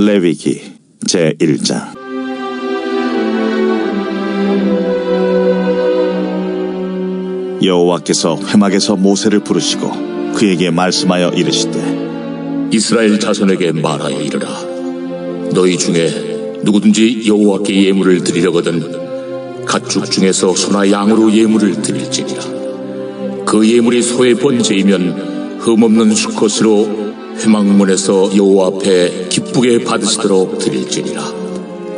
레위기 제1장. 여호와께서 회막에서 모세를 부르시고 그에게 말씀하여 이르시되, 이스라엘 자손에게 말하여 이르라. 너희 중에 누구든지 여호와께 예물을 드리려거든 가축 중에서 소나 양으로 예물을 드릴지니라. 그 예물이 소의 번제이면 흠없는 수컷으로 회막문에서 여호와 앞에 기쁘게 받으시도록 드릴지니라.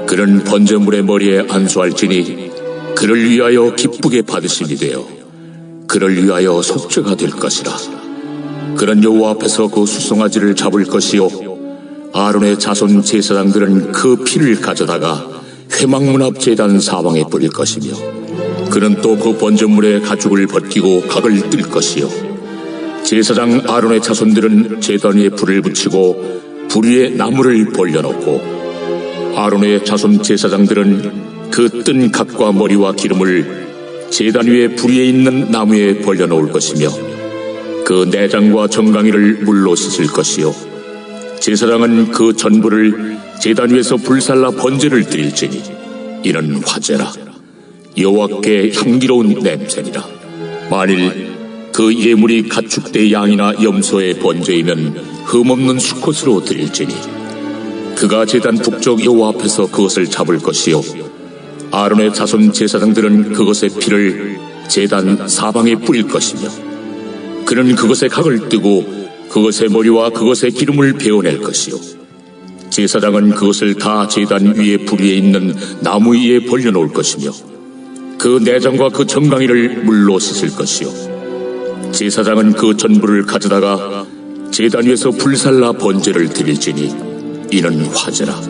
그는 번제물의 머리에 안수할지니 그를 위하여 기쁘게 받으심이 되어 그를 위하여 속죄가 될 것이라. 그는 여호와 앞에서 그 수송아지를 잡을 것이요, 아론의 자손 제사장들은 그 피를 가져다가 회막문 앞 제단 사방에 뿌릴 것이며, 그는 또 그 번제물의 가죽을 벗기고 각을 뜰 것이요, 제사장 아론의 자손들은 제단 위에 불을 붙이고 불 위에 나무를 벌려놓고, 아론의 자손 제사장들은 그 뜬 각과 머리와 기름을 제단 위에 불 위에 있는 나무에 벌려놓을 것이며, 그 내장과 정강이를 물로 씻을 것이요, 제사장은 그 전부를 제단 위에서 불살라 번제를 드릴지니 이는 화제라. 여호와께 향기로운 냄새니라. 만일 그 예물이 가축대 양이나 염소의 번제이면 흠없는 수컷으로 드릴지니 그가 제단 북쪽 여호와 앞에서 그것을 잡을 것이요, 아론의 자손 제사장들은 그것의 피를 제단 사방에 뿌릴 것이며, 그는 그것의 각을 뜨고 그것의 머리와 그것의 기름을 베어낼 것이요, 제사장은 그것을 다 제단 위에 불 위에 있는 나무 위에 벌려놓을 것이며, 그 내장과 그 정강이를 물로 씻을 것이요, 제사장은 그 전부를 가져다가 제단 위에서 불살라 번제를 드릴지니 이는 화제라.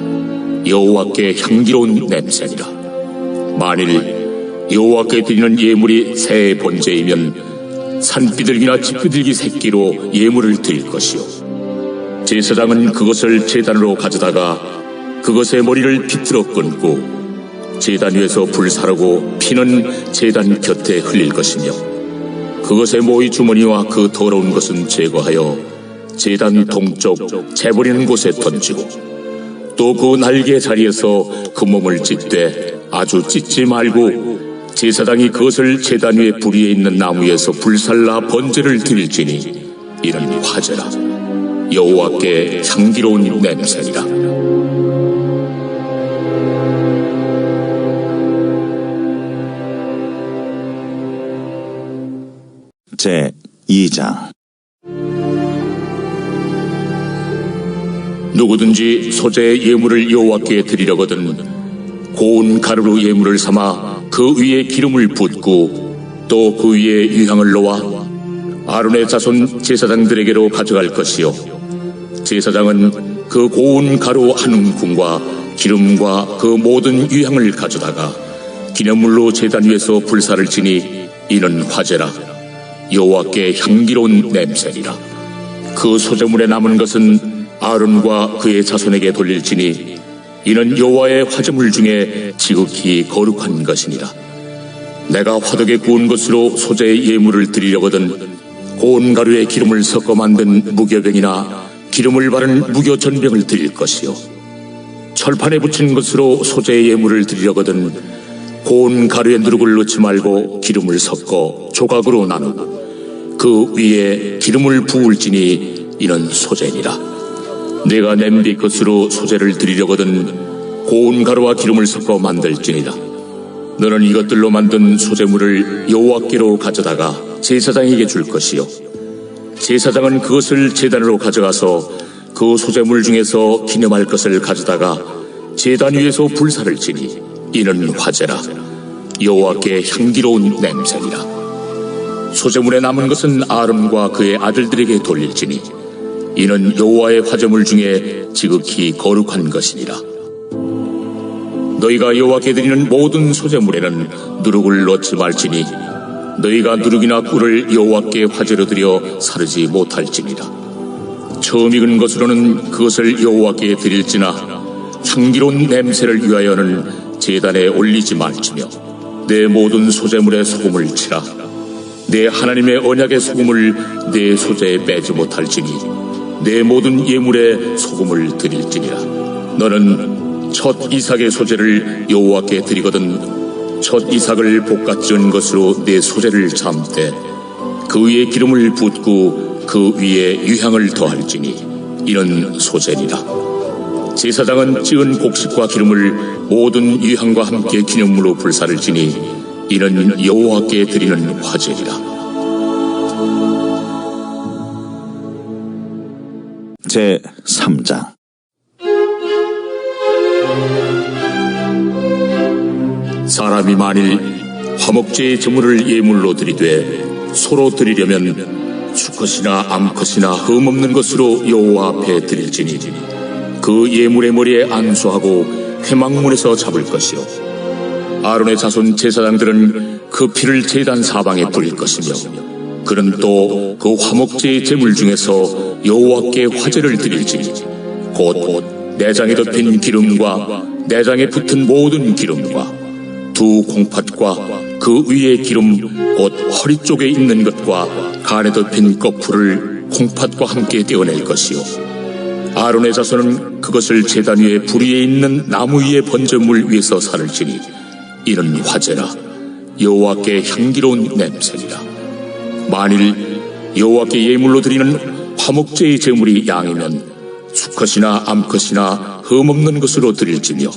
여호와께 향기로운 냄새니라. 만일 여호와께 드리는 예물이 새의 번제이면 산비둘기나 집비둘기 새끼로 예물을 드릴 것이요, 제사장은 그것을 제단으로 가져다가 그것의 머리를 비틀어 끊고 제단 위에서 불사르고 피는 제단 곁에 흘릴 것이며, 그것의 모이 주머니와 그 더러운 것은 제거하여 제단 동쪽 재버리는 곳에 던지고, 또 그 날개 자리에서 그 몸을 찢되 아주 찢지 말고 제사장이 그것을 제단 위에 불 위에 있는 나무에서 불살라 번제를 드릴지니 이는 화제라. 여호와께 향기로운 냄새니라. 제2장. 누구든지 소재의 예물을 여호와께 드리려거든 고운 가루로 예물을 삼아 그 위에 기름을 붓고 또 그 위에 유향을 놓아 아론의 자손 제사장들에게로 가져갈 것이요, 제사장은 그 고운 가루 한 움큼과 기름과 그 모든 유향을 가져다가 기념물로 제단 위에서 불사를 지니 이는 화제라. 여호와께 향기로운 냄새니라. 그 소재물에 남은 것은 아론과 그의 자손에게 돌릴지니 이는 여호와의 화제물 중에 지극히 거룩한 것이니라. 내가 화덕에 구운 것으로 소재의 예물을 드리려거든 고운 가루에 기름을 섞어 만든 무교병이나 기름을 바른 무교전병을 드릴 것이요, 철판에 붙인 것으로 소재의 예물을 드리려거든 고운 가루에 누룩을 넣지 말고 기름을 섞어 조각으로 나누고 그 위에 기름을 부을지니 이는 소재니라. 내가 냄비 것으로 소재를 드리려거든 고운 가루와 기름을 섞어 만들지니라. 너는 이것들로 만든 소재물을 여호와께로 가져다가 제사장에게 줄 것이요, 제사장은 그것을 제단으로 가져가서 그 소재물 중에서 기념할 것을 가져다가 제단 위에서 불사를 지니 이는 화제라. 여호와께 향기로운 냄새니라. 소재물에 남은 것은 아론과 그의 아들들에게 돌릴지니 이는 여호와의 화제물 중에 지극히 거룩한 것이니라. 너희가 여호와께 드리는 모든 소재물에는 누룩을 넣지 말지니 너희가 누룩이나 꿀을 여호와께 화제로 드려 사르지 못할지니라. 처음 익은 것으로는 그것을 여호와께 드릴지나 향기로운 냄새를 위하여는 제단에 올리지 말지며, 내 모든 소재물에 소금을 치라. 내 하나님의 언약의 소금을 내 소재에 빼지 못할지니 내 모든 예물에 소금을 드릴지니라. 너는 첫 이삭의 소재를 여호와께 드리거든 첫 이삭을 볶아 찌은 것으로 내 소재를 잠때 그 위에 기름을 붓고 그 위에 유향을 더할지니 이는 소재니라. 제사장은 찌은 곡식과 기름을 모든 유향과 함께 기념물로 불사를 지니 이는 여호와께 드리는 화제니라. 제 3장. 사람이 만일 화목제의 제물을 예물로 드리되 소로 드리려면 수컷이나 암컷이나 흠없는 것으로 여호와 앞에 드릴지니 그 예물의 머리에 안수하고 회막문에서 잡을 것이요 아론의 자손 제사장들은 그 피를 제단 사방에 뿌릴 것이며 그는 또 그 화목제의 제물 중에서 여호와께 화제를 드릴지니 곧 내장에 덮인 기름과 내장에 붙은 모든 기름과 두 콩팥과 그 위에 기름 곧 허리 쪽에 있는 것과 간에 덮인 거풀을 콩팥과 함께 떼어낼 것이요 아론의 자손은 그것을 제단 위에 불 위에 있는 나무 위에 번제물 위에서 살을 지니 이는 화제라 여호와께 향기로운 냄새니라. 만일 여호와께 예물로 드리는 화목제의 제물이 양이면 수컷이나 암컷이나 흠없는 것으로 드릴지며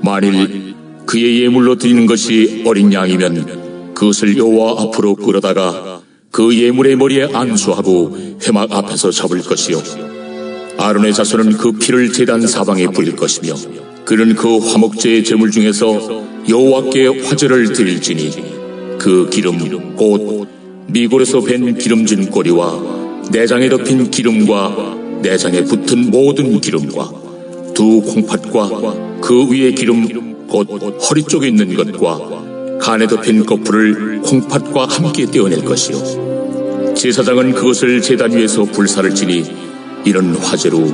만일 그의 예물로 드리는 것이 어린 양이면 그것을 여호와 앞으로 끌어다가 그 예물의 머리에 안수하고 회막 앞에서 잡을 것이요 아론의 자손은 그 피를 제단 사방에 뿌릴 것이며 그는 그 화목제의 제물 중에서 여호와께 화제를 드릴지니 그 기름 곧 미골에서 밴 기름진 꼬리와 내장에 덮인 기름과 내장에 붙은 모든 기름과 두 콩팥과 그 위에 기름 곧 허리 쪽에 있는 것과 간에 덮인 거풀을 콩팥과 함께 떼어낼 것이요 제사장은 그것을 제단 위에서 불사를 지니 이런 화제로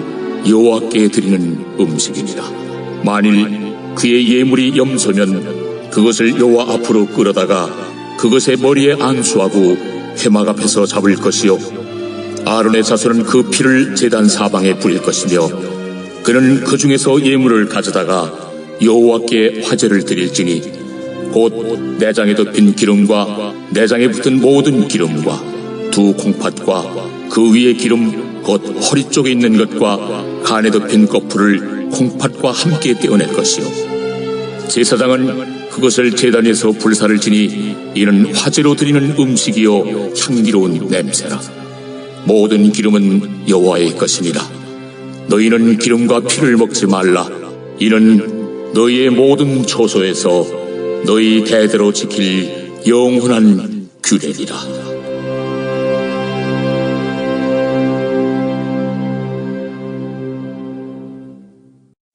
여호와께 드리는 음식이니라. 만일 그의 예물이 염소면 그것을 여호와 앞으로 끌어다가 그것의 머리에 안수하고 회막 앞에서 잡을 것이요 아론의 자손은 그 피를 제단 사방에 뿌릴 것이며 그는 그 중에서 예물을 가져다가 여호와께 화제를 드릴지니 곧 내장에 덮인 기름과 내장에 붙은 모든 기름과 두 콩팥과 그 위에 기름 곧 허리 쪽에 있는 것과 간에 덮인 거풀을 콩팥과 함께 떼어낼 것이요 제사장은 그것을 제단 위에서 불사를 지니 이는 화제로 드리는 음식이요 향기로운 냄새라. 모든 기름은 여호와의 것이니라. 너희는 기름과 피를 먹지 말라. 이는 너희의 모든 초소에서 너희 대대로 지킬 영원한 규례니라.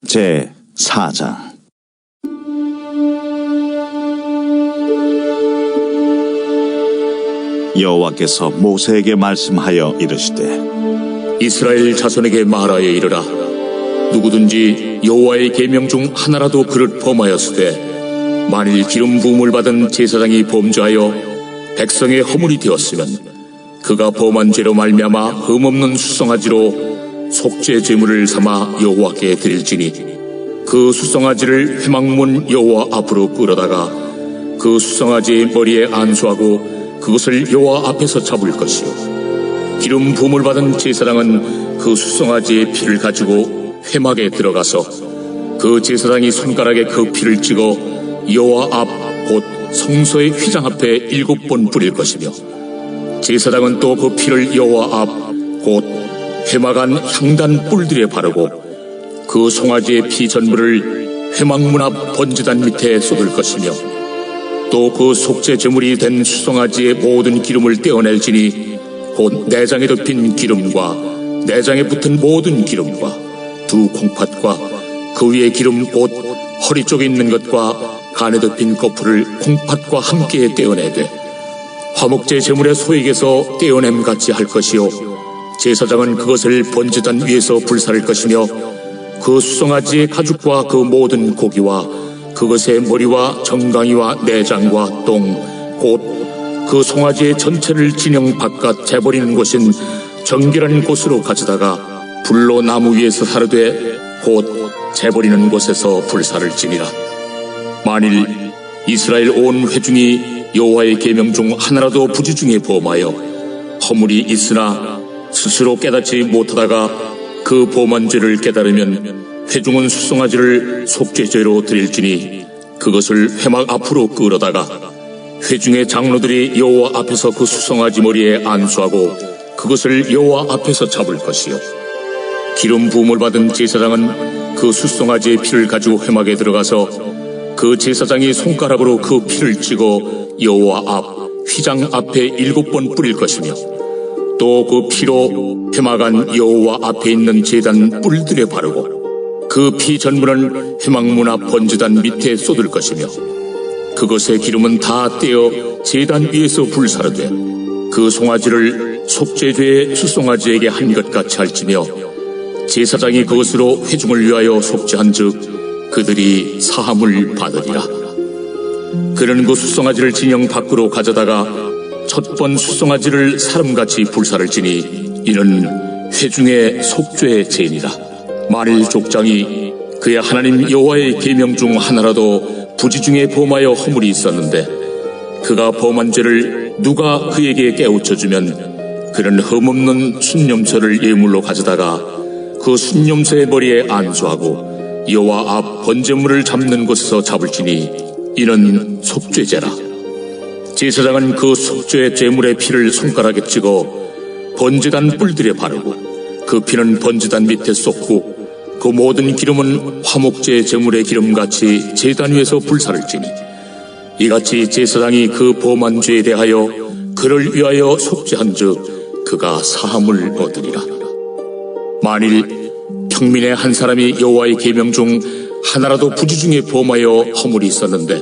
제 4장. 여호와께서 모세에게 말씀하여 이르시되 이스라엘 자손에게 말하여 이르라. 누구든지 여호와의 계명 중 하나라도 그릇 범하였으되 만일 기름 부음을 받은 제사장이 범죄하여 백성의 허물이 되었으면 그가 범한 죄로 말미암아 흠없는 수송아지로 속죄 제물을 삼아 여호와께 드릴지니 그 수송아지를 회막문 여호와 앞으로 끌어다가 그 수송아지의 머리에 안수하고 그것을 여호와 앞에서 잡을 것이요 기름 부음을 받은 제사장은 그 수송아지의 피를 가지고 회막에 들어가서 그 제사장이 손가락에 그 피를 찍어 여호와 앞 곧 성소의 휘장 앞에 7번 뿌릴 것이며 제사장은 또 그 피를 여호와 앞 곧 회막 안 향단 뿔들에 바르고 그 송아지의 피 전부를 회막문 앞 번제단 밑에 쏟을 것이며 또 그 속죄 제물이 된 수송아지의 모든 기름을 떼어낼지니 곧 내장에 덮인 기름과 내장에 붙은 모든 기름과 두 콩팥과 그 위에 기름 곧 허리 쪽에 있는 것과 간에 덮인 거풀을 콩팥과 함께 떼어내되 화목제 제물의 소액에서 떼어냄같이 할 것이요 제사장은 그것을 번제단 위에서 불사를 것이며 그 수송아지의 가죽과 그 모든 고기와 그것의 머리와 정강이와 내장과 똥 곧 그 송아지의 전체를 진영 바깥 재버리는 곳인 정결한 곳으로 가져다가 불로 나무 위에서 사르되 곧 재버리는 곳에서 불사를 지니라. 만일 이스라엘 온 회중이 여호와의 계명 중 하나라도 부지 중에 범하여 허물이 있으나 스스로 깨닫지 못하다가 그 범한 죄를 깨달으면 회중은 수송아지를 속죄죄로 드릴지니 그것을 회막 앞으로 끌어다가 회중의 장로들이 여호와 앞에서 그 수송아지 머리에 안수하고 그것을 여호와 앞에서 잡을 것이요, 기름 부음을 받은 제사장은 그 수송아지의 피를 가지고 회막에 들어가서 그 제사장이 손가락으로 그 피를 찍어 여호와 앞 휘장 앞에 7번 뿌릴 것이며, 또 그 피로 회막 안 여호와 앞에 있는 제단 뿔들에 바르고 그 피 전부는 회막문 앞 번제단 밑에 쏟을 것이며, 그것의 기름은 다 떼어 제단 위에서 불사르되 그 송아지를 속죄죄의 수송아지에게 한 것 같이 할지며, 제사장이 그것으로 회중을 위하여 속죄한즉 그들이 사함을 받으리라. 그는 그 수송아지를 진영 밖으로 가져다가 첫 번 수송아지를 사람같이 불사를 지니 이는 회중의 속죄의 죄니라. 만일 족장이 그의 하나님 여호와의 계명 중 하나라도 부지 중에 범하여 허물이 있었는데 그가 범한 죄를 누가 그에게 깨우쳐주면 그는 흠없는 순념서를 예물로 가져다가 그 순념서의 머리에 안수하고 여호와 앞 번제물을 잡는 곳에서 잡을지니 이는 속죄죄라. 제사장은 그 속죄 제물의 피를 손가락에 찍어 번제단 뿔들에 바르고 그 피는 번제단 밑에 쏟고 그 모든 기름은 화목제 제물의 기름같이 제단 위에서 불사를 지니 이같이 제사장이 그 범한 죄에 대하여 그를 위하여 속죄한즉 그가 사함을 얻으리라. 만일 평민의 한 사람이 여호와의 계명 중 하나라도 부지 중에 범하여 허물이 있었는데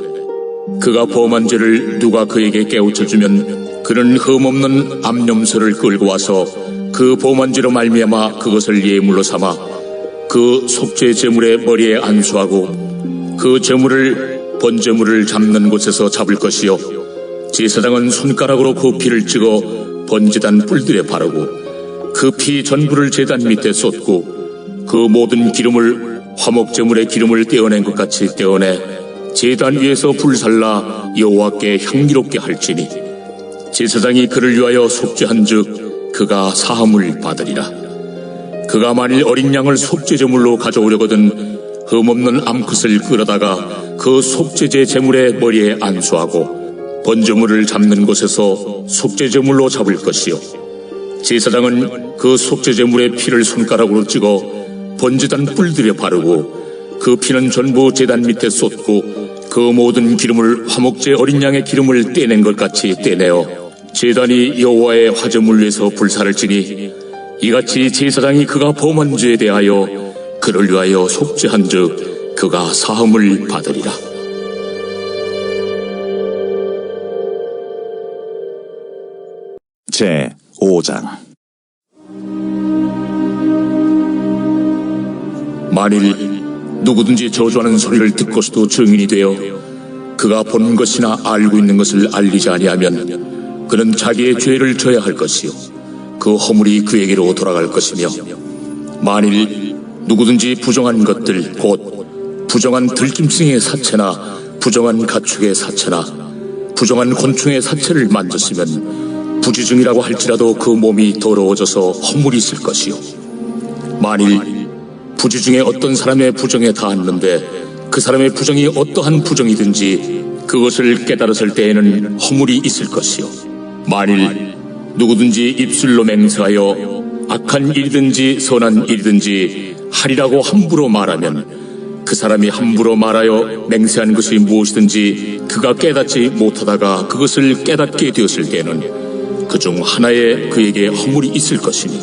그가 범한 죄를 누가 그에게 깨우쳐주면 그는 흠없는 암염소를 끌고 와서 그 범한 죄로 말미암아 그것을 예물로 삼아 그 속죄 제물의 머리에 안수하고 그 제물을 번제물을 잡는 곳에서 잡을 것이요, 제사장은 손가락으로 그 피를 찍어 번제단 뿔들에 바르고 그 피 전부를 제단 밑에 쏟고 그 모든 기름을 화목제물의 기름을 떼어낸 것 같이 떼어내 제단 위에서 불살라 여호와께 향기롭게 할지니 제사장이 그를 위하여 속죄한즉 그가 사함을 받으리라. 그가 만일 어린 양을 속죄제물로 가져오려거든 흠없는 암컷을 끌어다가 그 속죄제 제물의 머리에 안수하고 번제물을 잡는 곳에서 속죄제물로 잡을 것이요, 제사장은 그 속죄제물의 피를 손가락으로 찍어 번제단 뿔들에 바르고 그 피는 전부 제단 밑에 쏟고 그 모든 기름을 화목제 어린 양의 기름을 떼낸 것 같이 떼내어 제단이 여호와의 화제물 위에서 불사를 지니 이같이 제사장이 그가 범한 죄에 대하여 그를 위하여 속죄한즉 그가 사함을 받으리라. 제 5장. 만일 누구든지 저주하는 소리를 듣고서도 증인이 되어 그가 본 것이나 알고 있는 것을 알리지 아니하면 그는 자기의 죄를 져야 할 것이요, 그 허물이 그에게로 돌아갈 것이며, 만일 누구든지 부정한 것들 곧 부정한 들짐승의 사체나 부정한 가축의 사체나 부정한 곤충의 사체를 만졌으면 부지중이라고 할지라도 그 몸이 더러워져서 허물이 있을 것이요, 만일 부지 중에 어떤 사람의 부정에 닿았는데 그 사람의 부정이 어떠한 부정이든지 그것을 깨달았을 때에는 허물이 있을 것이요, 만일 누구든지 입술로 맹세하여 악한 일이든지 선한 일이든지 하리라고 함부로 말하면 그 사람이 함부로 말하여 맹세한 것이 무엇이든지 그가 깨닫지 못하다가 그것을 깨닫게 되었을 때에는 그 중 하나에 그에게 허물이 있을 것이니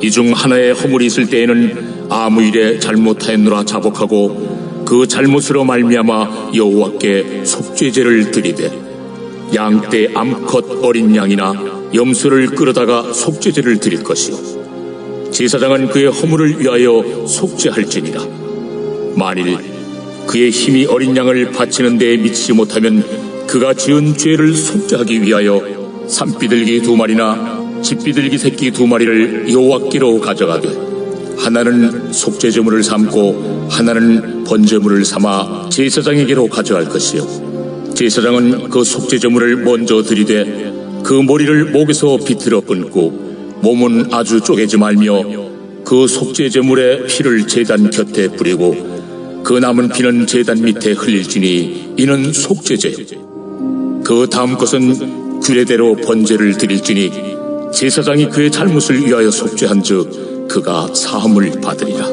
이 중 하나에 허물이 있을 때에는 아무 일에 잘못하였노라 자복하고 그 잘못으로 말미암아 여호와께 속죄제를 드리되 양떼 암컷 어린 양이나 염소를 끌어다가 속죄제를 드릴 것이요, 제사장은 그의 허물을 위하여 속죄할지니라. 만일 그의 힘이 어린 양을 바치는 데에 미치지 못하면 그가 지은 죄를 속죄하기 위하여 산비둘기 2마리나 집비둘기 새끼 2마리를 여호와께로 가져가되 하나는 속죄제물을 삼고 하나는 번제물을 삼아 제사장에게로 가져갈 것이요 제사장은 그 속죄제물을 먼저 들이되 그 머리를 목에서 비틀어 끊고 몸은 아주 쪼개지 말며 그 속죄제물의 피를 제단 곁에 뿌리고 그 남은 피는 제단 밑에 흘릴지니 이는 속죄제. 그 다음 것은 규례대로 번제를 드릴지니 제사장이 그의 잘못을 위하여 속죄한즉 그가 사함을 받으리라.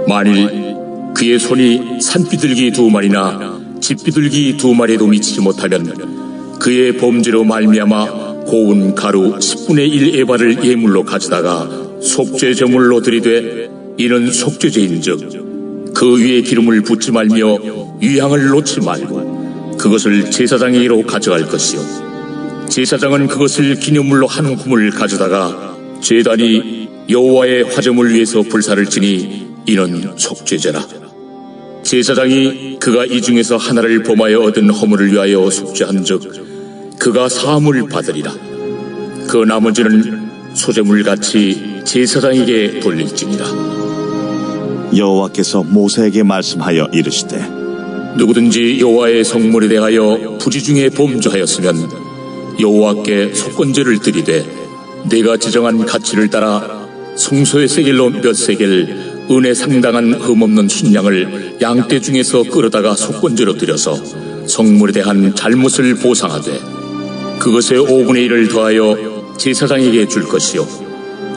만일 그의 손이 산비둘기 2마리나 집비둘기 2마리에도 미치지 못하면 그의 범죄로 말미암아 고운 가루 10분의 1 에바를 예물로 가져다가 속죄제물로 드리되 이는 속죄제인즉 그 위에 기름을 붓지 말며 유향을 놓지 말고 그것을 제사장에게로 가져갈 것이요 제사장은 그것을 기념물로 한 hum을 가져다가 제단이 여호와의 화제물 위에서 불사를 지니 이는 속죄제라. 제사장이 그가 이 중에서 하나를 범하여 얻은 허물을 위하여 속죄한즉 그가 사함을 받으리라. 그 나머지는 소제물같이 제사장에게 돌릴지니라. 여호와께서 모세에게 말씀하여 이르시되 누구든지 여호와의 성물에 대하여 부지 중에 범죄하였으면 여호와께 속건제를 드리되 내가 지정한 가치를 따라 성소의 세겔로 몇 세겔 은에 상당한 흠없는 순양을 양떼 중에서 끌어다가 속건제로 드려서 성물에 대한 잘못을 보상하되 그것의 5분의 1을 더하여 제사장에게 줄 것이요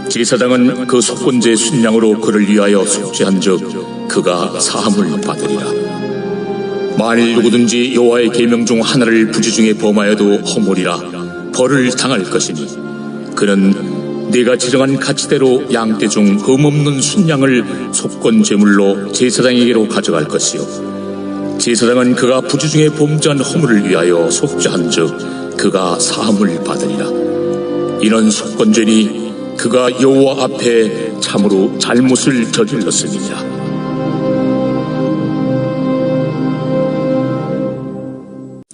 제사장은 그 속건제 순양으로 그를 위하여 속죄한즉 그가 사함을 받으리라. 만일 누구든지 여호와의 계명 중 하나를 부지 중에 범하여도 허물이라 벌을 당할 것이니 그는 네가 지정한 가치대로 양떼 중 흠없는 순양을 속건 제물로 제사장에게로 가져갈 것이요 제사장은 그가 부지 중에 범죄한 허물을 위하여 속죄한즉 그가 사함을 받으리라. 이는 속건죄니 그가 여호와 앞에 참으로 잘못을 저질렀음이니라.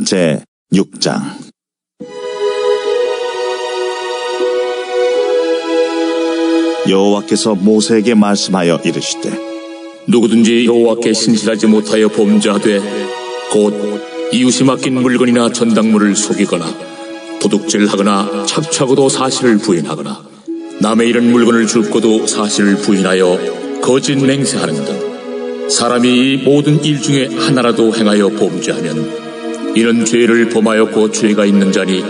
제 6장. 여호와께서 모세에게 말씀하여 이르시되 누구든지 여호와께 신실하지 못하여 범죄하되 곧 이웃이 맡긴 물건이나 전당물을 속이거나 도둑질하거나 착취하고도 사실을 부인하거나 남의 잃은 물건을 줍고도 사실을 부인하여 거짓 맹세하는 등 사람이 이 모든 일 중에 하나라도 행하여 범죄하면 이는 죄를 범하였고 죄가 있는 자니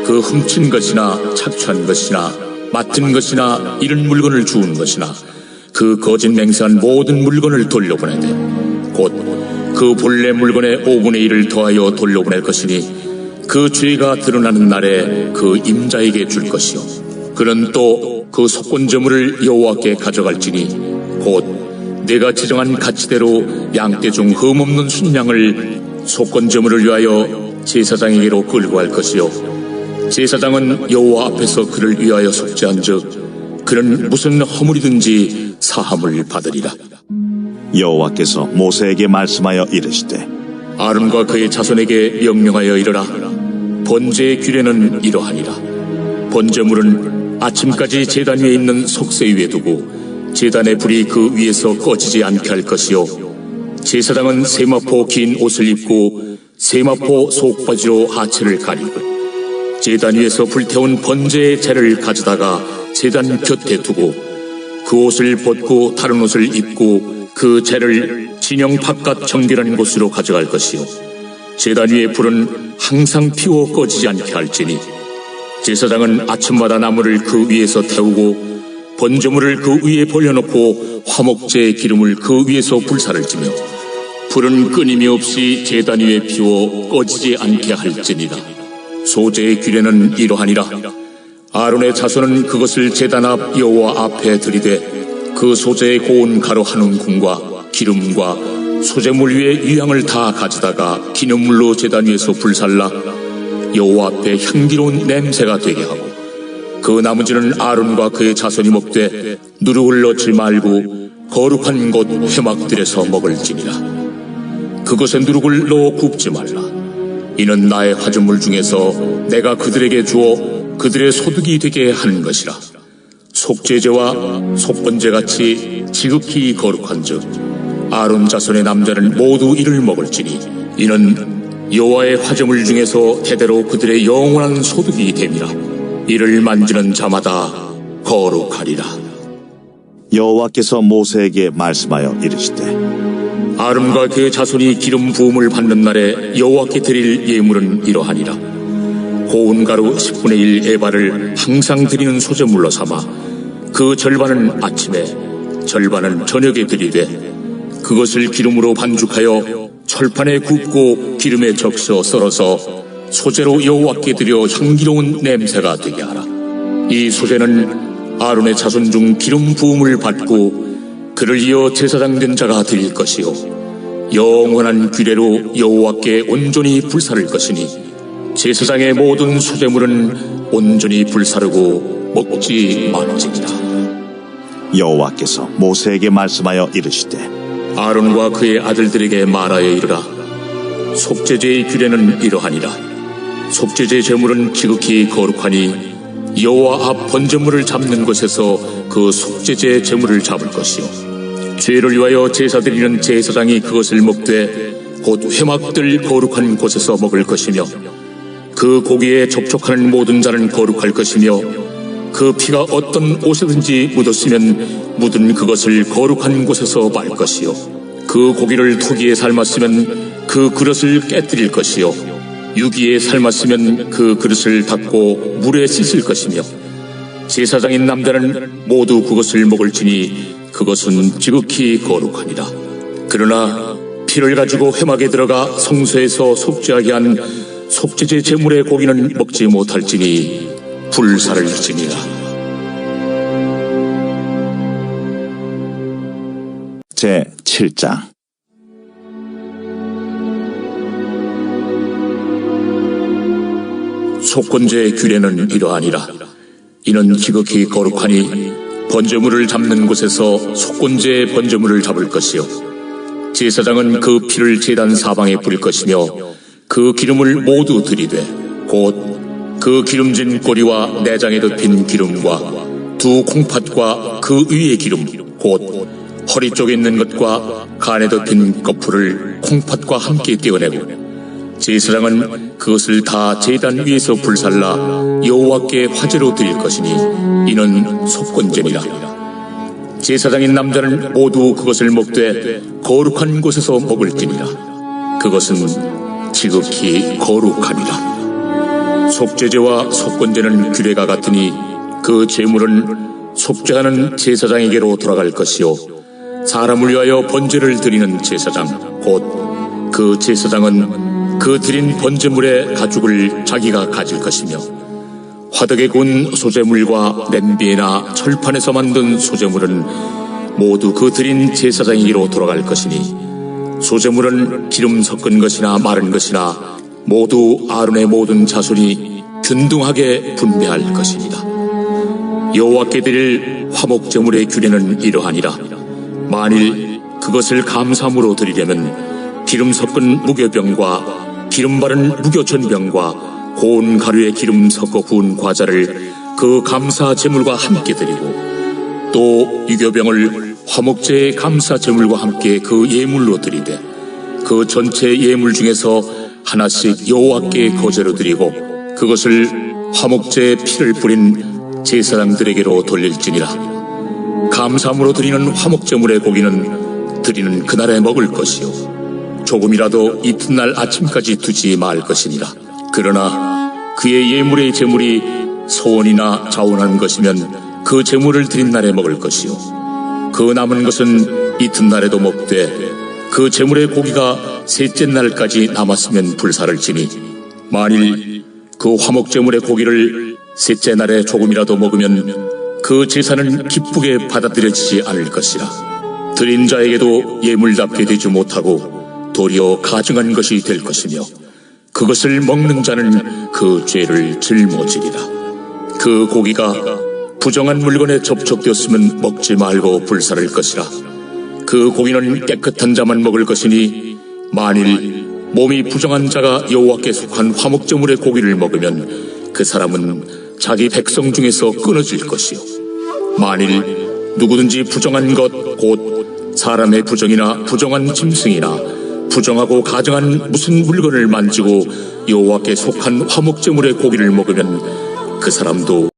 그 훔친 것이나 착취한 것이나 맡은 것이나 잃은 물건을 주운 것이나 그 거짓 맹세한 모든 물건을 돌려보내되 곧 그 본래 물건의 5분의 1을 더하여 돌려보낼 것이니 그 죄가 드러나는 날에 그 임자에게 줄 것이요 그는 또 그 속건제물을 여호와께 가져갈지니 곧 내가 지정한 가치대로 양떼 중 흠없는 순양을 속건제물을 위하여 제사장에게로 끌고 갈 것이요 제사장은 여호와 앞에서 그를 위하여 속죄한즉 그는 무슨 허물이든지 사함을 받으리라. 여호와께서 모세에게 말씀하여 이르시되 아론과 그의 자손에게 명령하여 이르라. 번제의 규례는 이러하니라. 번제물은 아침까지 제단 위에 있는 속세 위에 두고 제단의 불이 그 위에서 꺼지지 않게 할 것이요 제사장은 세마포 긴 옷을 입고 세마포 속바지로 하체를 가리고 제단 위에서 불태운 번제의 재를 가져다가 제단 곁에 두고 그 옷을 벗고 다른 옷을 입고 그 재를 진영 바깥 정결한 곳으로 가져갈 것이요 제단 위의 불은 항상 피워 꺼지지 않게 할지니 제사장은 아침마다 나무를 그 위에서 태우고 번제물을 그 위에 벌려놓고 화목제의 기름을 그 위에서 불사를 지며 불은 끊임이 없이 제단 위에 피워 꺼지지 않게 할지니라. 소제의 규례는 이러하니라. 아론의 자손은 그것을 제단 앞 여호와 앞에 들이되 그 소제의 고운 가루 한 움큼과 기름과 소제물 위에 유향을 다 가져다가 기념물로 제단 위에서 불살라 여호와 앞에 향기로운 냄새가 되게 하고 그 나머지는 아론과 그의 자손이 먹되 누룩을 넣지 말고 거룩한 곳 회막들에서 먹을지니라. 그것에 누룩을 넣어 굽지 말라. 이는 나의 화제물 중에서 내가 그들에게 주어 그들의 소득이 되게 하는 것이라. 속죄제와 속건제같이 지극히 거룩한즉 아론 자손의 남자는 모두 이를 먹을지니 이는 여호와의 화제물 중에서 대대로 그들의 영원한 소득이 됨이라. 이를 만지는 자마다 거룩하리라. 여호와께서 모세에게 말씀하여 이르시되 아론과 그의 자손이 기름 부음을 받는 날에 여호와께 드릴 예물은 이러하니라. 고운 가루 10분의 1 에바를 항상 드리는 소제물로 삼아 그 절반은 아침에 절반은 저녁에 드리되 그것을 기름으로 반죽하여 철판에 굽고 기름에 적셔 썰어서 소제로 여호와께 드려 향기로운 냄새가 되게 하라. 이 소제는 아론의 자손 중 기름 부음을 받고 그를 이어 제사장 된 자가 드릴 것이요 영원한 규례로 여호와께 온전히 불사를 것이니 제사장의 모든 소제물은 온전히 불사르고 먹지 말지니라. 여호와께서 모세에게 말씀하여 이르시되 아론과 그의 아들들에게 말하여 이르라. 속죄제의 규례는 이러하니라. 속죄제 제물은 지극히 거룩하니 여호와 앞 번제물을 잡는 곳에서 그 속죄제 제물을 잡을 것이요 죄를 위하여 제사 드리는 제사장이 그것을 먹되 곧 회막들 거룩한 곳에서 먹을 것이며 그 고기에 접촉하는 모든 자는 거룩할 것이며 그 피가 어떤 옷에든지 묻었으면 묻은 그것을 거룩한 곳에서 말 것이요 그 고기를 토기에 삶았으면 그 그릇을 깨뜨릴 것이요 유기에 삶았으면 그 그릇을 닦고 물에 씻을 것이며 제사장인 남자는 모두 그것을 먹을지니 그것은 지극히 거룩하니라. 그러나 피를 가지고 회막에 들어가 성소에서 속죄하게 한 속죄제 제물의 고기는 먹지 못할지니 불사를 지니라. 제 7장 속건제의 규례는 이러하니라. 이는 지극히 거룩하니 번제물을 잡는 곳에서 속건제의 번제물을 잡을 것이요 제사장은 그 피를 제단 사방에 뿌릴 것이며 그 기름을 모두 들이되 곧 그 기름진 꼬리와 내장에 덮인 기름과 두 콩팥과 그 위의 기름 곧 허리 쪽에 있는 것과 간에 덮인 거풀을 콩팥과 함께 떼어내고 제사장은 그것을 다 제단 위에서 불살라 여호와께 화제로 드릴 것이니 이는 속건제니라. 제사장인 남자는 모두 그것을 먹되 거룩한 곳에서 먹을지니라. 그것은 지극히 거룩하니라. 속죄제와 속건제는 규례가 같으니 그 제물은 속죄하는 제사장에게로 돌아갈 것이요 사람을 위하여 번제를 드리는 제사장 곧 그 제사장은 그 드린 번제물의 가죽을 자기가 가질 것이며 화덕에 구운 소제물과 냄비나 철판에서 만든 소제물은 모두 그 드린 제사장에게로 돌아갈 것이니 소제물은 기름 섞은 것이나 마른 것이나 모두 아론의 모든 자손이 균등하게 분배할 것입니다. 여호와께 드릴 화목제물의 규례는 이러하니라. 만일 그것을 감사함으로 드리려면 기름 섞은 무교병과 기름 바른 무교전병과 고운 가루에 기름 섞어 구운 과자를 그 감사 제물과 함께 드리고 또 유교병을 화목제의 감사 제물과 함께 그 예물로 드리되 그 전체 예물 중에서 하나씩 여호와께 거제로 드리고 그것을 화목제의 피를 뿌린 제사장들에게로 돌릴지니라. 감사함으로 드리는 화목제물의 고기는 드리는 그날에 먹을 것이요 조금이라도 이튿날 아침까지 두지 말 것이니라. 그러나 그의 예물의 제물이 소원이나 자원한 것이면 그 제물을 드린 날에 먹을 것이요 그 남은 것은 이튿날에도 먹되 그 제물의 고기가 셋째 날까지 남았으면 불사를지니 만일 그 화목제물의 고기를 셋째 날에 조금이라도 먹으면 그 제사는 기쁘게 받아들여지지 않을 것이라. 드린 자에게도 예물답게 되지 못하고 도리어 가증한 것이 될 것이며 그것을 먹는 자는 그 죄를 짊어지리라. 그 고기가 부정한 물건에 접촉되었으면 먹지 말고 불사를 것이라. 그 고기는 깨끗한 자만 먹을 것이니 만일 몸이 부정한 자가 여호와께 속한 화목제물의 고기를 먹으면 그 사람은 자기 백성 중에서 끊어질 것이요 만일 누구든지 부정한 것 곧 사람의 부정이나 부정한 짐승이나 부정하고 가증한 무슨 물건을 만지고 여호와께 속한 화목제물의 고기를 먹으면 그 사람도